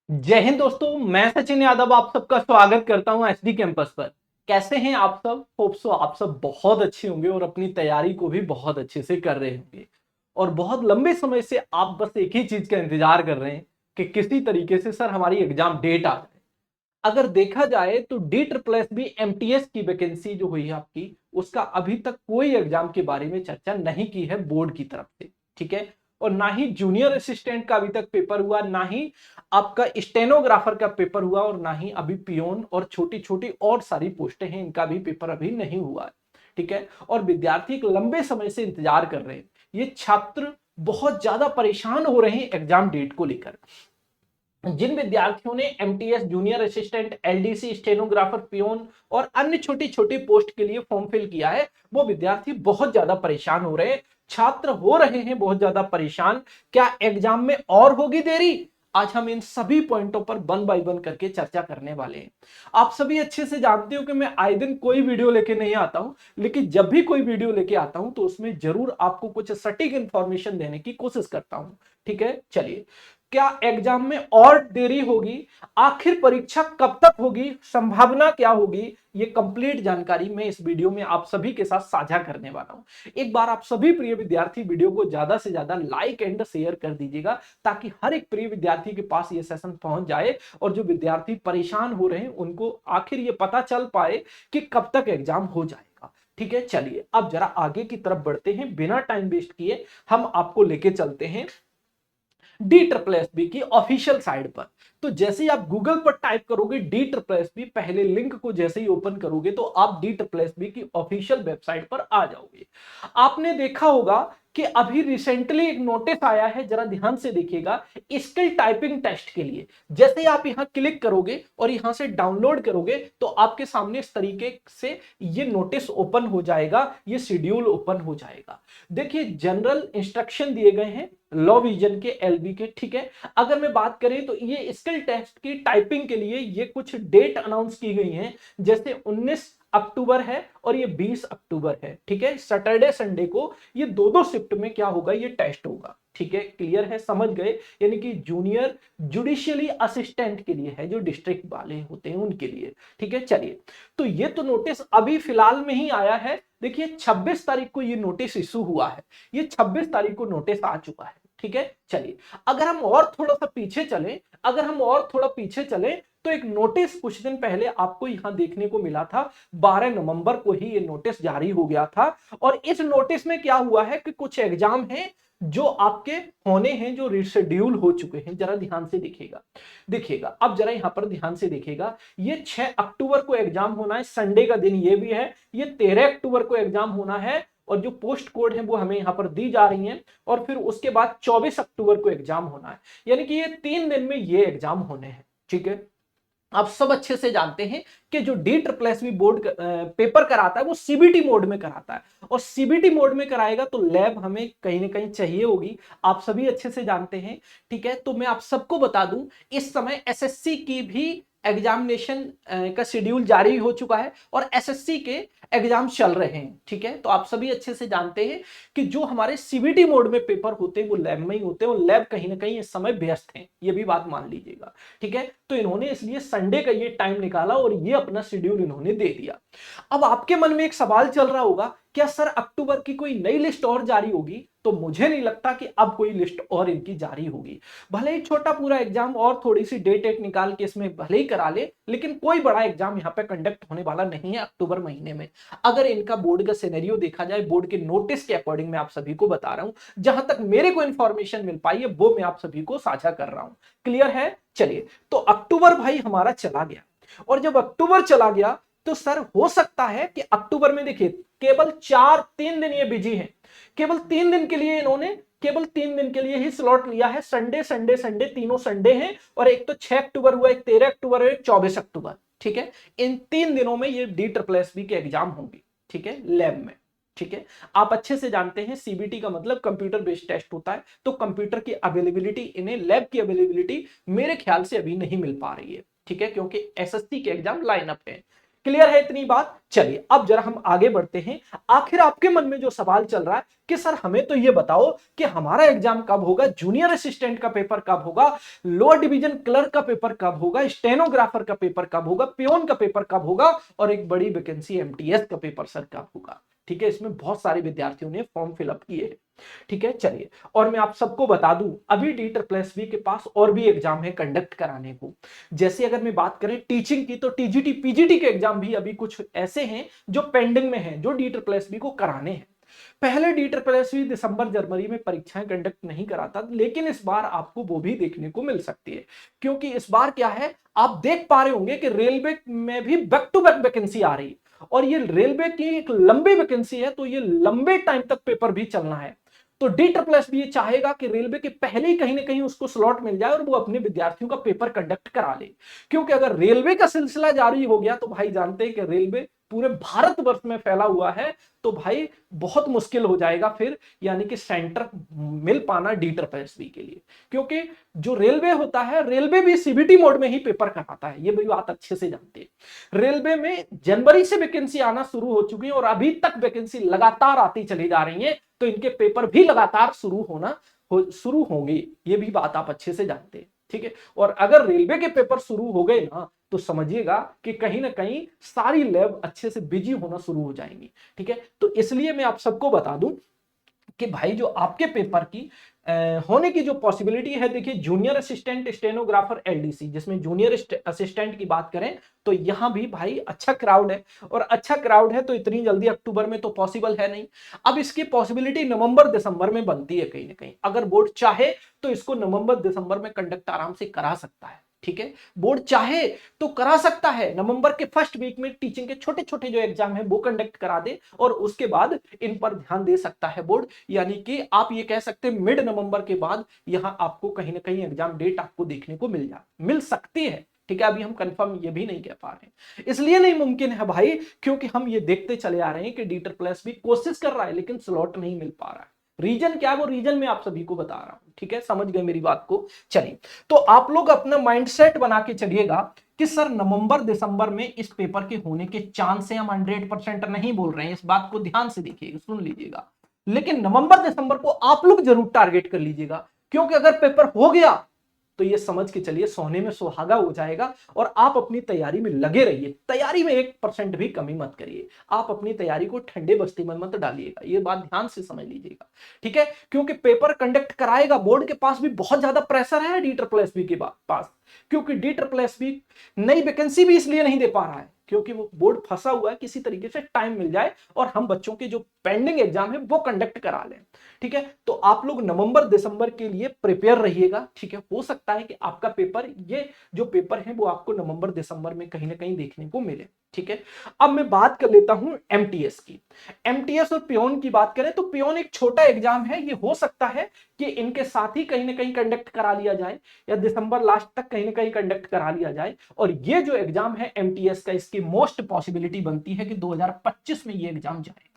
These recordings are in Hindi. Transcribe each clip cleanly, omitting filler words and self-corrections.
जय हिंद दोस्तों, मैं सचिन यादव आप सबका स्वागत करता हूं एचडी कैंपस पर। कैसे हैं आप सब? होप सो आप सब बहुत अच्छे होंगे और अपनी तैयारी को भी बहुत अच्छे से कर रहे होंगे। और बहुत लंबे समय से आप बस एक ही चीज का इंतजार कर रहे हैं कि किसी तरीके से सर हमारी एग्जाम डेट आ जाए। अगर देखा जाए तो D triple S B MTS की वैकेंसी जो हुई है आपकी, उसका अभी तक कोई एग्जाम के बारे में चर्चा नहीं की है बोर्ड की तरफ से। ठीक है। और ना ही जूनियर असिस्टेंट का अभी तक पेपर हुआ, ना ही आपका स्टेनोग्राफर का पेपर हुआ, और ना ही अभी पियोन और छोटी छोटी और सारी पोस्टें हैं, इनका भी पेपर अभी नहीं हुआ है। ठीक है। और विद्यार्थी एक लंबे समय से इंतजार कर रहे हैं। ये छात्र बहुत ज्यादा परेशान हो रहे हैं एग्जाम डेट को लेकर। जिन विद्यार्थियों ने MTS, junior assistant, LDC, stenographer, peon और अन्य छोटी छोटी पोस्ट के लिए फॉर्म फिल किया है, वो विद्यार्थी बहुत ज्यादा परेशान हो रहे हैं। छात्र हो रहे हैं बहुत ज्यादा परेशान। क्या एग्जाम में और होगी देरी? आज हम इन सभी पॉइंटों पर वन बाय वन करके चर्चा करने वाले हैं। आप सभी अच्छे से जानते हो कि मैं आए दिन कोई वीडियो लेके नहीं आता हूं, लेकिन जब भी कोई वीडियो लेके आता हूं तो उसमें जरूर आपको कुछ सटीक इंफॉर्मेशन देने की कोशिश करता हूं। ठीक है, चलिए। क्या एग्जाम में और देरी होगी? आखिर परीक्षा कब तक होगी? संभावना क्या होगी? ये कंप्लीट जानकारी मैं इस वीडियो में आप सभी के साथ साझा करने वाला हूं। एक बार आप सभी प्रिय विद्यार्थी वीडियो को ज्यादा से ज्यादा लाइक एंड शेयर कर दीजिएगा, ताकि हर एक प्रिय विद्यार्थी के पास ये सेशन पहुंच जाए और जो विद्यार्थी परेशान हो रहे हैं उनको आखिर ये पता चल पाए कि कब तक एग्जाम हो जाएगा। ठीक है, चलिए अब जरा आगे की तरफ बढ़ते हैं। बिना टाइम वेस्ट किए हम आपको लेके चलते हैं डी ट्रिपल एस बी की ऑफिशियल साइट पर। तो जैसे ही आप गूगल पर टाइप करोगे डी ट्रिपल एस बी, पहले लिंक को जैसे ही ओपन करोगे तो आप डी ट्रिपल एस बी की ऑफिशियल वेबसाइट पर आ जाओगे। आपने देखा होगा कि अभी रिसेंटली एक नोटिस आया है, जरा ध्यान से देखिएगा। स्किल टाइपिंग टेस्ट के लिए जैसे ही आप यहां क्लिक करोगे और यहां से डाउनलोड करोगे तो आपके सामने इस तरीके से ये नोटिस ओपन हो जाएगा, ये शेड्यूल ओपन हो जाएगा। देखिए, जनरल इंस्ट्रक्शन दिए गए हैं लॉ विजन के, एलबी के। ठीक है। अगर मैं बात करें तो ये स्किल टेस्ट की टाइपिंग के लिए ये कुछ डेट अनाउंस की गई हैं, जैसे 19 अक्टूबर है और ये 20 अक्टूबर है। ठीक है, सैटरडे संडे को ये दो दो शिफ्ट में क्या होगा, ये टेस्ट होगा। ठीक है, क्लियर है, समझ गए? यानी कि जूनियर जुडिशियली असिस्टेंट के लिए है, जो डिस्ट्रिक्ट वाले होते हैं उनके लिए। ठीक है, चलिए। तो ये तो नोटिस अभी फिलहाल में ही आया है। देखिए, 26 तारीख को ये नोटिस इशू हुआ है। ये 26 तारीख को नोटिस आ चुका है। ठीक है, चलिए। अगर हम और थोड़ा सा पीछे चलें, अगर हम और थोड़ा पीछे चलें तो एक नोटिस कुछ दिन पहले आपको यहां देखने को मिला था। 12 नवंबर को ही ये नोटिस जारी हो गया था। और इस नोटिस में क्या हुआ है कि कुछ एग्जाम हैं जो आपके होने हैं, जो रिशेड्यूल हो चुके हैं। जरा ध्यान से देखिएगा, देखिएगा अब जरा यहां पर ध्यान से देखिएगा। ये 6 अक्टूबर को एग्जाम होना है, संडे का दिन ये भी है। ये 13 अक्टूबर को एग्जाम होना है और जो पोस्ट कोड है वो हमें यहां पर दी जा रही है। और फिर उसके बाद 24 अक्टूबर को एग्जाम होना है। यानी कि ये 3 दिन में ये एग्जाम होने हैं। ठीक है। आप सब अच्छे से जानते हैं कि जो D triple S B board paper कराता है वो सीबीटी मोड में कराता है, और सीबीटी मोड में कराएगा तो लैब हमें कहीं ना कहीं चाहिए होगी। आप सभी अच्छे से जानते हैं। ठीक है, तो मैं आप सबको बता दूं, इस समय एसएससी की भी एग्जामिनेशन का शेड्यूल जारी हो चुका है और एसएससी के एग्जाम चल रहे हैं। ठीक है, तो आप सभी अच्छे से जानते हैं कि जो हमारे सीबीटी मोड में पेपर होते हैं वो लैब में ही होते हैं, और लैब कहीं ना कहीं इस समय व्यस्त हैं, ये भी बात मान लीजिएगा। ठीक है, तो इन्होंने इसलिए संडे का ये टाइम निकाला और ये अपना शेड्यूल इन्होंने दे दिया। अब आपके मन में एक सवाल चल रहा होगा, क्या सर अक्टूबर की कोई नई लिस्ट और जारी होगी? तो मुझे नहीं लगता कि अब कोई लिस्ट और इनकी जारी होगी। भले ही छोटा पूरा एग्जाम और थोड़ी सी डेट एक निकाल के इसमें भले ही करा ले, लेकिन कोई बड़ा एग्जाम यहाँ पे कंडक्ट होने वाला नहीं है अक्टूबर महीने में। अगर इनका बोर्ड का सिनेरियो देखा जाए, बोर्ड के नोटिस के अकॉर्डिंग मैं आप सभी को बता रहा हूं, जहां तक मेरे को इंफॉर्मेशन मिल पाई है वो मैं आप सभी को साझा कर रहा हूं। क्लियर है? चलिए, तो अक्टूबर भाई हमारा चला गया। और जब अक्टूबर चला गया तो सर हो सकता है कि अक्टूबर में देखिए केवल 3 दिन ये बिजी हैं। केवल 3 दिन के लिए इन्होंने, केवल 3 दिन के लिए ही स्लॉट लिया है। संडे संडे संडे, तीनों संडे हैं। और एक तो 6 अक्टूबर हुआ, एक 13 अक्टूबर और एक 24 अक्टूबर। ठीक है, इन 3 दिनों में ये डी ट्रिपल एस बी के एग्जाम होंगे। ठीक है, लैब में। ठीक है, आप अच्छे से जानते हैं सीबीटी का मतलब कंप्यूटर बेस्ड टेस्ट होता है, तो कंप्यूटर की अवेलेबिलिटी, इन्हें लैब की अवेलेबिलिटी मेरे ख्याल से अभी नहीं मिल पा रही है। ठीक है, क्योंकि एसएससी के एग्जाम लाइन अप है। क्लियर है इतनी बात? चलिए अब जरा हम आगे बढ़ते हैं। आखिर आपके मन में जो सवाल चल रहा है कि सर हमें तो ये बताओ कि हमारा एग्जाम कब होगा, जूनियर असिस्टेंट का पेपर कब होगा, लोअर डिवीजन क्लर्क का पेपर कब होगा, स्टेनोग्राफर का पेपर कब होगा, पियोन का पेपर कब होगा, और एक बड़ी वैकेंसी एमटीएस का पेपर सर कब होगा। ठीक है, इसमें बहुत सारे विद्यार्थियों ने फॉर्म फिलअप किए हैं। ठीक है, चलिए और मैं आप सबको बता दूं अभी DSSB के पास और भी एग्जाम है कंडक्ट कराने को। जैसे अगर मैं बात करें टीचिंग की तो टीजीटी पीजीटी के एग्जाम भी अभी कुछ ऐसे हैं जो पेंडिंग में हैं, जो DSSB को कराने हैं। पहले DSSB दिसंबर जनवरी में परीक्षाएं कंडक्ट नहीं कराता, लेकिन इस बार आपको वो भी देखने को मिल सकती है, क्योंकि इस बार क्या है, आप देख पा रहे होंगे कि रेलवे में भी बैक टू बैक वैकेंसी आ रही है, और ये रेलवे की एक लंबी वैकेंसी है, तो ये लंबे टाइम तक पेपर भी चलना है। तो DSSB ये चाहेगा कि रेलवे के पहले ही कहीं ना कहीं उसको स्लॉट मिल जाए और वो अपने विद्यार्थियों का पेपर कंडक्ट करा ले, क्योंकि अगर रेलवे का सिलसिला जारी हो गया तो भाई जानते हैं कि रेलवे पूरे भारतवर्ष में फैला हुआ है, तो भाई बहुत मुश्किल हो जाएगा फिर, यानी कि सेंटर मिल पाना DSSB के लिए, क्योंकि जो रेलवे होता है, रेलवे भी सीबीटी मोड में ही पेपर कराता है, ये भी बात अच्छे से जानते हैं। रेलवे में जनवरी से वैकेंसी आना शुरू हो चुकी है और अभी तक वैकेंसी लगातार आती चली जा रही है, तो इनके पेपर भी लगातार शुरू होंगे, ये भी बात आप अच्छे से जानते हैं। ठीक है, और अगर रेलवे के पेपर शुरू हो गए ना तो समझिएगा कि कहीं ना कहीं सारी लैब अच्छे से बिजी होना शुरू हो जाएंगी। ठीक है, तो इसलिए मैं आप सबको बता दूं कि भाई जो आपके पेपर की होने की जो पॉसिबिलिटी है, देखिए जूनियर असिस्टेंट स्टेनोग्राफर एलडीसी, जिसमें जूनियर असिस्टेंट की बात करें तो यहां भी भाई अच्छा क्राउड है, और अच्छा क्राउड है तो इतनी जल्दी अक्टूबर में तो पॉसिबल है नहीं। अब इसकी पॉसिबिलिटी नवंबर दिसंबर में बनती है कहीं ना कहीं, अगर बोर्ड चाहे तो इसको नवंबर दिसंबर में कंडक्ट आराम से करा सकता है। ठीक है, बोर्ड चाहे तो करा सकता है, नवंबर के फर्स्ट वीक में टीचिंग के छोटे छोटे जो एग्जाम है वो कंडक्ट करा दे, और उसके बाद इन पर ध्यान दे सकता है बोर्ड, यानी कि आप ये कह सकते हैं मिड नवंबर के बाद यहां आपको कहीं ना कहीं एग्जाम डेट आपको देखने को मिल सकती है। ठीक है, अभी हम कंफर्म ये भी नहीं कह पा रहे, इसलिए नहीं मुमकिन है भाई, क्योंकि हम ये देखते चले आ रहे हैं कि DSSB कोशिश कर रहा है लेकिन स्लॉट नहीं मिल पा रहा है। रीजन क्या है, वो रीजन मैं आप सभी को बता रहा हूं। ठीक है, समझ गए मेरी बात को? चलिए, तो आप लोग अपना माइंडसेट बना के चलिएगा कि सर नवंबर दिसंबर में इस पेपर के होने के चांस है, हम 100% नहीं बोल रहे हैं, इस बात को ध्यान से देखिएगा, सुन लीजिएगा, लेकिन नवंबर दिसंबर को आप लोग जरूर टारगेट कर लीजिएगा, क्योंकि अगर पेपर हो गया तो ये समझ के चलिए सोने में सुहागा हो जाएगा, और आप अपनी तैयारी में लगे रहिए, तैयारी में 1% भी कमी मत करिए, आप अपनी तैयारी को ठंडे बस्ती में मत डालिएगा, ये बात ध्यान से समझ लीजिएगा। ठीक है, क्योंकि पेपर कंडक्ट कराएगा, बोर्ड के पास भी बहुत ज्यादा प्रेशर है DSSB के पास, क्योंकि DSSB नई वैकेंसी भी इसलिए नहीं दे पा रहा है क्योंकि वो बोर्ड फंसा हुआ है, किसी तरीके से टाइम मिल जाए और हम बच्चों के जो पेंडिंग एग्जाम है वो कंडक्ट करा लें। ठीक है, तो आप लोग नवंबर दिसंबर के लिए प्रिपेयर रहिएगा। ठीक है, हो सकता है कि आपका पेपर, ये जो पेपर है वो आपको नवंबर दिसंबर में कहीं ना कहीं देखने को मिले। ठीक है, अब मैं बात कर लेता हूं एमटीएस की। एमटीएस और पियोन की बात करें तो पियोन एक छोटा एग्जाम है, ये हो सकता है कि इनके साथ ही कहीं ना कहीं कंडक्ट करा लिया जाए, या दिसंबर लास्ट तक कहीं ना कहीं कंडक्ट करा लिया जाए, और ये जो एग्जाम है एमटीएस का, इसकी मोस्ट पॉसिबिलिटी बनती है कि 2025 में ये एग्जाम जाए,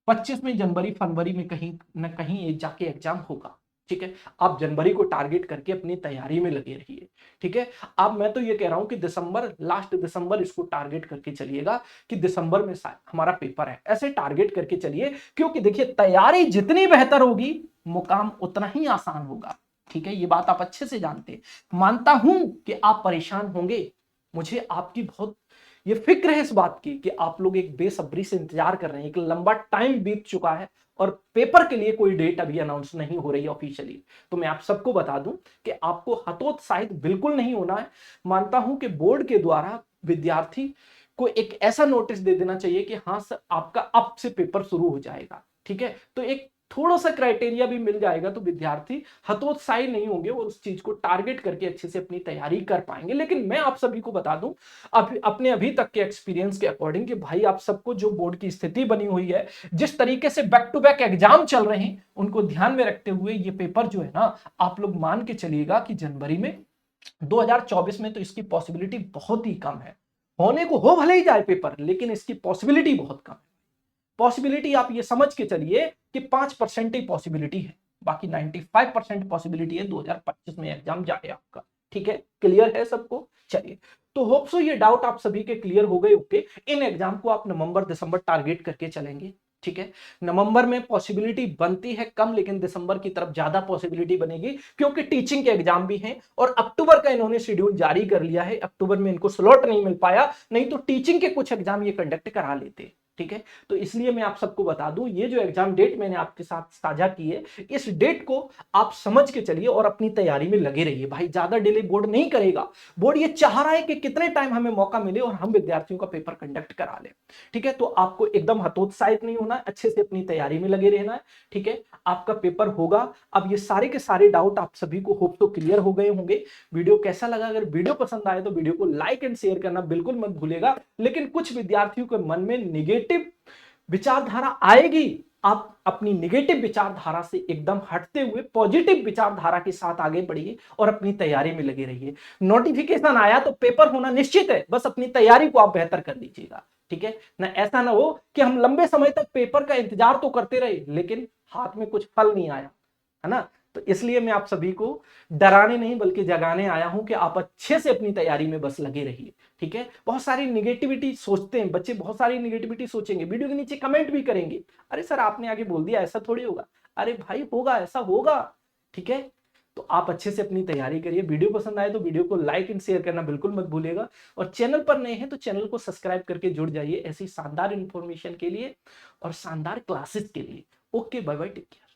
25 में जनवरी फरवरी में कहीं ना कहीं ये जाके एग्जाम होगा। ठीक है, आप जनवरी को टारगेट करके अपनी तैयारी में लगे रहिए। ठीक है, अब मैं तो ये कह रहा हूं कि दिसंबर, लास्ट दिसंबर इसको टारगेट करके चलिएगा कि दिसंबर में हमारा पेपर है, ऐसे टारगेट करके चलिए, क्योंकि देखिए तैयारी जितनी बेहतर होगी मुकाम उतना ही आसान होगा। ठीक है, ये बात आप अच्छे से जानते हैं, मानता हूं कि आप परेशान होंगे, मुझे आपकी बहुत ये फिक्र है इस बात की कि आप लोग एक बेसब्री से इंतजार कर रहे हैं, एक लंबा टाइम बीत चुका है और पेपर के लिए कोई डेट अभी अनाउंस नहीं हो रही है ऑफिशियली। तो मैं आप सबको बता दूं कि आपको हतोत्साहित बिल्कुल नहीं होना है। मानता हूं कि बोर्ड के द्वारा विद्यार्थी को एक ऐसा नोटिस दे देना चाहिए कि हाँ सर आपका अब से पेपर शुरू हो जाएगा। ठीक है, तो एक थोड़ा सा क्राइटेरिया भी मिल जाएगा तो विद्यार्थी हतोत्साही नहीं होंगे और उस चीज को टारगेट करके अच्छे से अपनी तैयारी कर पाएंगे। लेकिन मैं आप सभी को बता दूं अपने अभी तक के एक्सपीरियंस के अकॉर्डिंग कि भाई आप सबको जो बोर्ड की स्थिति बनी हुई है, जिस तरीके से बैक टू बैक एग्जाम चल रहे हैं, उनको ध्यान में रखते हुए ये पेपर जो है ना, आप लोग मान के चलिएगा कि जनवरी में 2024 में तो इसकी पॉसिबिलिटी बहुत ही कम है, होने को हो भले ही जाए पेपर, लेकिन इसकी पॉसिबिलिटी बहुत कम है। पॉसिबिलिटी आप ये समझ के चलिए कि 5% ही पॉसिबिलिटी है, बाकी 95% पॉसिबिलिटी है 2025 में एग्जाम जाए आपका। ठीक है, क्लियर है सबको? चलिए, तो होप सो ये डाउट आप सभी के क्लियर हो गए होंगे। इन एग्जाम को आप नवंबर दिसंबर टारगेट करके चलेंगे, ठीक है। नवंबर में पॉसिबिलिटी बनती है कम, लेकिन दिसंबर की तरफ ज्यादा पॉसिबिलिटी बनेगी, क्योंकि टीचिंग के एग्जाम भी हैं और अक्टूबर का इन्होंने शेड्यूल जारी कर लिया है। अक्टूबर में इनको स्लॉट नहीं मिल पाया, नहीं तो टीचिंग के कुछ एग्जाम ये कंडक्ट करा लेते, ठीक है। तो इसलिए मैं आप सबको बता दूं, ये जो एग्जाम डेट मैंने आपके साथ साझा की है, इस डेट को आप समझ के चलिए और अपनी तैयारी में लगे रहिए। भाई ज्यादा डिले बोर्ड नहीं करेगा, बोर्ड ये चाह रहा है कि कितने टाइम हमें मौका मिले और हम विद्यार्थियों का पेपर कंडक्ट करा लें, ठीक है। तो आपको एकदम हतोत्साहित नहीं होना है, अच्छे से अपनी तैयारी में लगे रहना है, ठीक है। आपका पेपर होगा। अब ये सारे के सारे डाउट आप सभी को होप तो क्लियर हो गए होंगे। वीडियो कैसा लगा? अगर वीडियो पसंद आए तो वीडियो को लाइक एंड शेयर करना बिल्कुल मत भूलेगा। लेकिन कुछ विद्यार्थियों के मन में निगेटिव विचारधारा आएगी, आप अपनी निगेटिव विचारधारा से एकदम हटते हुए पॉजिटिव विचारधारा के साथ आगे बढ़िए और अपनी तैयारी में लगे रहिए। नोटिफिकेशन आया तो पेपर होना निश्चित है, बस अपनी तैयारी को आप बेहतर कर लीजिएगा, ठीक है ना। ऐसा ना हो कि हम लंबे समय तक पेपर का इंतजार तो करते रहे लेकिन हाथ में कुछ फल नहीं आया, है ना। तो इसलिए मैं आप सभी को डराने नहीं बल्कि जगाने आया हूं कि आप अच्छे से अपनी तैयारी में बस लगे रहिए, ठीक है। बहुत सारी निगेटिविटी सोचते हैं बच्चे, बहुत सारी निगेटिविटी सोचेंगे, वीडियो के नीचे कमेंट भी करेंगे, अरे सर आपने आगे बोल दिया ऐसा थोड़ी होगा। अरे भाई होगा, ऐसा होगा, ठीक है। तो आप अच्छे से अपनी तैयारी करिए। वीडियो पसंद आए तो वीडियो को लाइक एंड शेयर करना बिल्कुल मत भूलिएगा, और चैनल पर नए हैं तो चैनल को सब्सक्राइब करके जुड़ जाइए ऐसी शानदार इंफॉर्मेशन के लिए और शानदार क्लासेस के लिए। Okay, bye bye, take care.